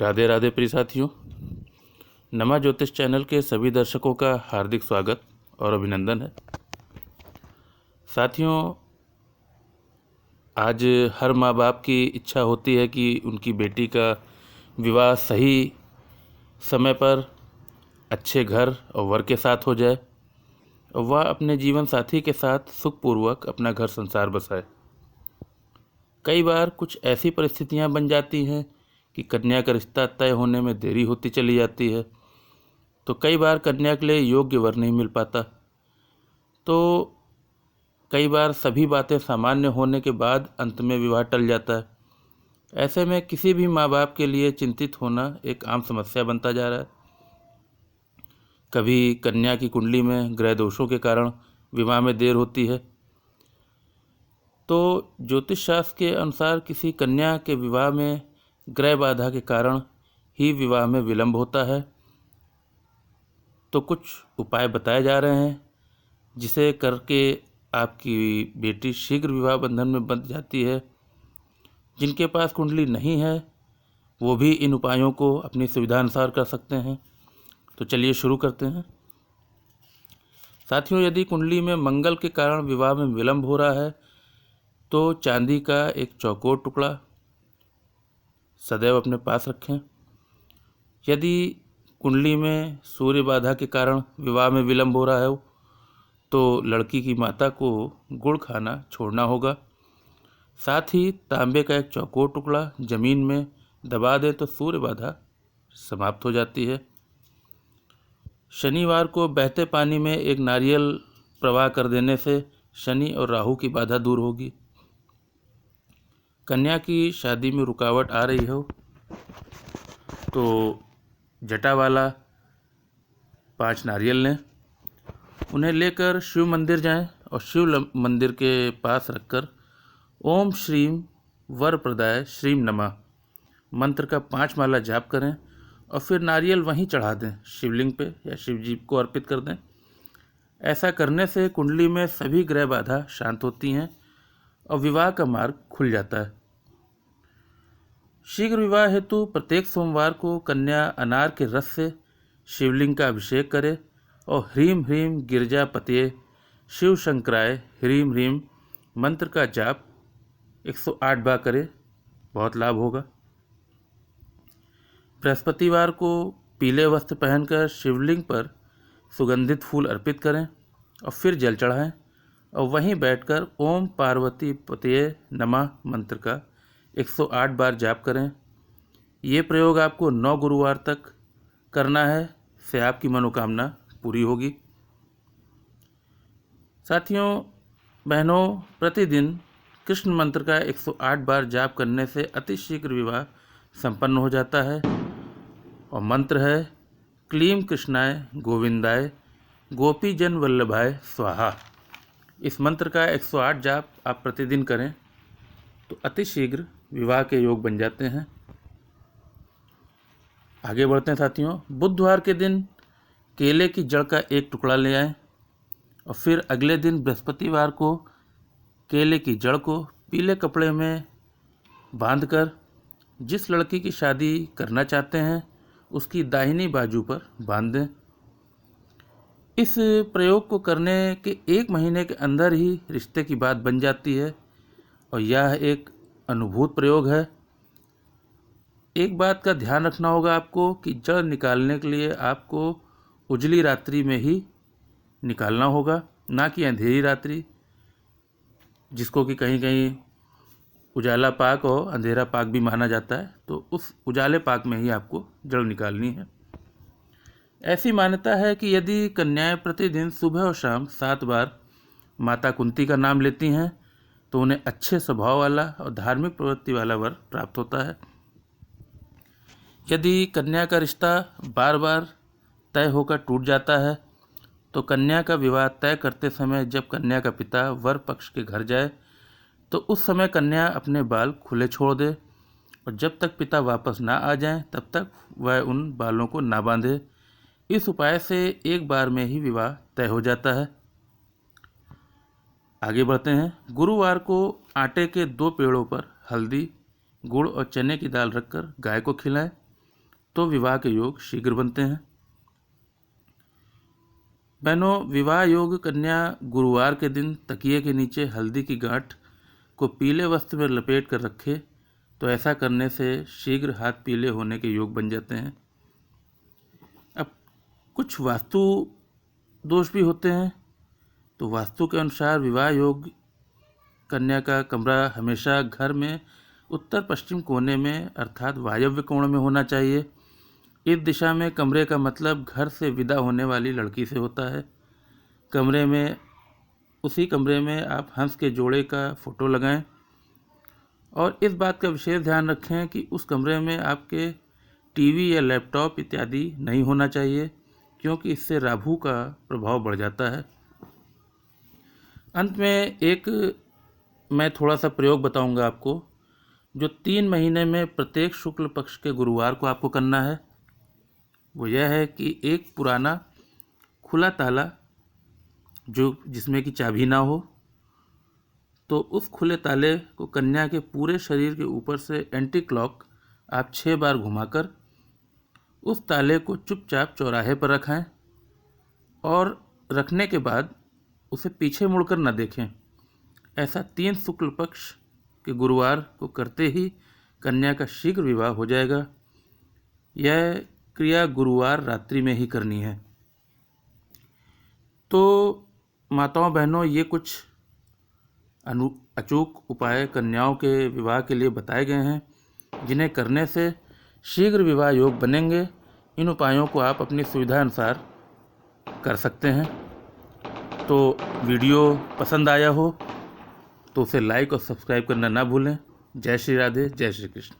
राधे राधे प्रिय साथियों, नमा ज्योतिष चैनल के सभी दर्शकों का हार्दिक स्वागत और अभिनंदन है। साथियों, आज हर माँ बाप की इच्छा होती है कि उनकी बेटी का विवाह सही समय पर अच्छे घर और वर के साथ हो जाए और वह अपने जीवन साथी के साथ सुखपूर्वक अपना घर संसार बसाए। कई बार कुछ ऐसी परिस्थितियां बन जाती हैं कि कन्या का रिश्ता तय होने में देरी होती चली जाती है, तो कई बार कन्या के लिए योग्य वर नहीं मिल पाता। तो कई बार सभी बातें सामान्य होने के बाद अंत में विवाह टल जाता है। ऐसे में किसी भी माँ बाप के लिए चिंतित होना एक आम समस्या बनता जा रहा है। कभी कन्या की कुंडली में ग्रह दोषों के कारण विवाह में देर होती है, तो ज्योतिष शास्त्र के अनुसार किसी कन्या के विवाह में ग्रह बाधा के कारण ही विवाह में विलंब होता है। तो कुछ उपाय बताए जा रहे हैं जिसे करके आपकी बेटी शीघ्र विवाह बंधन में बंध जाती है। जिनके पास कुंडली नहीं है वो भी इन उपायों को अपनी सुविधा अनुसार कर सकते हैं। तो चलिए शुरू करते हैं। साथियों, यदि कुंडली में मंगल के कारण विवाह में विलंब हो रहा है तो चांदी का एक चौकोर टुकड़ा सदैव अपने पास रखें। यदि कुंडली में सूर्य बाधा के कारण विवाह में विलंब हो रहा है तो लड़की की माता को गुड़ खाना छोड़ना होगा। साथ ही तांबे का एक चौकोर टुकड़ा जमीन में दबा दें तो सूर्य बाधा समाप्त हो जाती है। शनिवार को बहते पानी में एक नारियल प्रवाह कर देने से शनि और राहु की बाधा दूर होगी। कन्या की शादी में रुकावट आ रही हो तो जटा वाला 5 नारियल लें, उन्हें लेकर शिव मंदिर जाएं और शिव मंदिर के पास रखकर ओम श्रीम वर प्रदाय श्रीम नमः मंत्र का 5 माला जाप करें और फिर नारियल वहीं चढ़ा दें, शिवलिंग पे या शिव जी को अर्पित कर दें। ऐसा करने से कुंडली में सभी ग्रह बाधा शांत होती हैं और विवाह का मार्ग खुल जाता है। शीघ्र विवाह हेतु प्रत्येक सोमवार को कन्या अनार के रस से शिवलिंग का अभिषेक करे और ह्रीम ह्रीम गिरजापतये शिव शंकराय ह्रीम ह्रीम मंत्र का जाप 108 बार करे, बहुत लाभ होगा। बृहस्पतिवार को पीले वस्त्र पहनकर शिवलिंग पर सुगंधित फूल अर्पित करें और फिर जल चढ़ाएं और वहीं बैठकर ओम पार्वती पतये नमः मंत्र का 108 बार जाप करें। ये प्रयोग आपको 9 गुरुवार तक करना है, से आपकी मनोकामना पूरी होगी। साथियों बहनों, प्रतिदिन कृष्ण मंत्र का 108 बार जाप करने से अतिशीघ्र विवाह संपन्न हो जाता है और मंत्र है क्लीम कृष्णाय गोविंदाय गोपीजन वल्लभाय स्वाहा। इस मंत्र का 108 जाप आप प्रतिदिन करें तो अतिशीघ्र विवाह के योग बन जाते हैं। आगे बढ़ते हैं साथियों। बुधवार के दिन केले की जड़ का एक टुकड़ा ले आएं और फिर अगले दिन बृहस्पतिवार को केले की जड़ को पीले कपड़े में बांधकर जिस लड़की की शादी करना चाहते हैं उसकी दाहिनी बाजू पर बांध दें। इस प्रयोग को करने के 1 महीने के अंदर ही रिश्ते की बात बन जाती है और यह एक अनुभूत प्रयोग है। एक बात का ध्यान रखना होगा आपको कि जड़ निकालने के लिए आपको उजली रात्रि में ही निकालना होगा, ना कि अंधेरी रात्रि, जिसको कि कहीं कहीं उजाला पाक और अंधेरा पाक भी माना जाता है। तो उस उजाले पाक में ही आपको जड़ निकालनी है। ऐसी मान्यता है कि यदि कन्याएं प्रतिदिन सुबह और शाम 7 बार माता कुंती का नाम लेती हैं तो उन्हें अच्छे स्वभाव वाला और धार्मिक प्रवृत्ति वाला वर प्राप्त होता है। यदि कन्या का रिश्ता बार बार तय होकर टूट जाता है तो कन्या का विवाह तय करते समय जब कन्या का पिता वर पक्ष के घर जाए तो उस समय कन्या अपने बाल खुले छोड़ दे और जब तक पिता वापस ना आ जाएं तब तक वह उन बालों को ना बांधे। इस उपाय से एक बार में ही विवाह तय हो जाता है। आगे बढ़ते हैं। गुरुवार को आटे के 2 पेड़ों पर हल्दी, गुड़ और चने की दाल रखकर गाय को खिलाएं तो विवाह के योग शीघ्र बनते हैं। बहनों, विवाह योग कन्या गुरुवार के दिन तकिए के नीचे हल्दी की गांठ को पीले वस्त्र में लपेट कर रखे तो ऐसा करने से शीघ्र हाथ पीले होने के योग बन जाते हैं। अब कुछ वास्तु दोष भी होते हैं। तो वास्तु के अनुसार विवाह योग कन्या का कमरा हमेशा घर में उत्तर पश्चिम कोने में अर्थात वायव्य कोण में होना चाहिए। इस दिशा में कमरे का मतलब घर से विदा होने वाली लड़की से होता है। उसी कमरे में आप हंस के जोड़े का फोटो लगाएं और इस बात का विशेष ध्यान रखें कि उस कमरे में आपके टीवी या लैपटॉप इत्यादि नहीं होना चाहिए, क्योंकि इससे राहु का प्रभाव बढ़ जाता है। अंत में मैं थोड़ा सा प्रयोग बताऊंगा आपको, जो 3 महीने में प्रत्येक शुक्ल पक्ष के गुरुवार को आपको करना है। वो यह है कि एक पुराना खुला ताला जिसमें कि चाबी ना हो, तो उस खुले ताले को कन्या के पूरे शरीर के ऊपर से एंटी क्लॉक आप 6 बार घुमाकर उस ताले को चुपचाप चौराहे पर रखें और रखने के बाद उसे पीछे मुड़कर न देखें। ऐसा 3 शुक्ल पक्ष के गुरुवार को करते ही कन्या का शीघ्र विवाह हो जाएगा। यह क्रिया गुरुवार रात्रि में ही करनी है। तो माताओं बहनों, ये कुछ अचूक उपाय कन्याओं के विवाह के लिए बताए गए हैं, जिन्हें करने से शीघ्र विवाह योग बनेंगे। इन उपायों को आप अपनी सुविधा अनुसार कर सकते हैं। तो वीडियो पसंद आया हो तो उसे लाइक और सब्सक्राइब करना ना भूलें। जय श्री राधे, जय श्री कृष्ण।